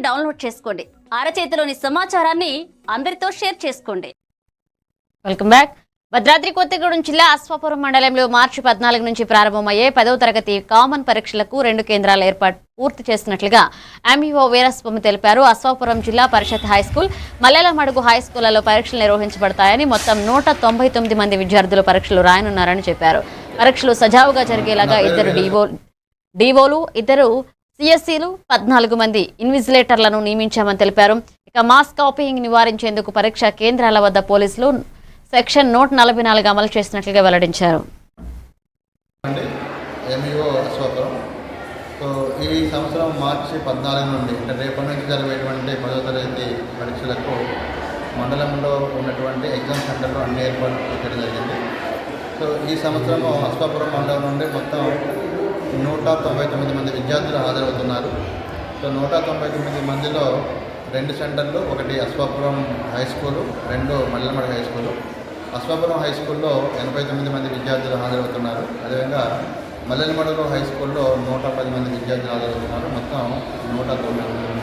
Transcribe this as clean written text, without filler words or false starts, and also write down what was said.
Download చేసుకోండి. అరచేతిలోని సమాచారాన్ని అందరితో షేర్ చేసుకోండి. Welcome back. భద్రాద్రి కొత్తగూడెం జిల్లా అశ్వాపురం మండలంలో మార్చి 14 నుంచి ప్రారంభమయ్యే 10వ తరగతి కామన్ పరీక్షలకు 2 కేంద్రాల ఏర్పాటు పూర్తి చేస్తున్నట్లుగా ఎంఈఓ వీరస్వామి తెలిపారు. అశ్వాపురం జిల్లా పరిషత్ హైస్కూల్, మల్లెలమడుగు హైస్కూళ్లలో పరీక్షలు నిర్వహించబడతాయని, మొత్తం 199 మంది విద్యార్థులు పరీక్షలు రాయనున్నారని చెప్పారు. పరీక్షలు సజావుగా జరిగేలాగా 2 డీఓలు, 2 సిఎస్సీలు, 14 మంది ఇన్విజిలేటర్లను నియమించామని తెలిపారు. ఇక మాస్ కాపీయింగ్ నివారించేందుకు పరీక్షా కేంద్రాల వద్ద పోలీసులు సెక్షన్ 144 అమలు చేసినట్లుగా వెల్లడించారు. ఈ సంవత్సరం మార్చి 14 నుండి అంటే రేపటి నుంచి జరిగేటువంటి 10వ తరగతి పరీక్షలకు మండలంలో ఉన్నటువంటి ఎగ్జామ్ సెంటర్లో అన్ని ఏర్పాట్లు చేయడం జరిగింది. ఈ సంవత్సరం అశ్వాపురం మండలం నుండి మొత్తం 199 మంది విద్యార్థులు హాజరవుతున్నారు. 199 మందిలో 2 సెంటర్లు, ఒకటి Ashwapuram high school, 2 Mallelamadugu high school. Ashwapuram high స్కూల్లో 89 మంది విద్యార్థులు హాజరవుతున్నారు. అదేవిధంగా మల్లెలమడుగు హై స్కూల్లో 110 మంది విద్యార్థులు హాజరవుతున్నారు. మొత్తం 190 మంది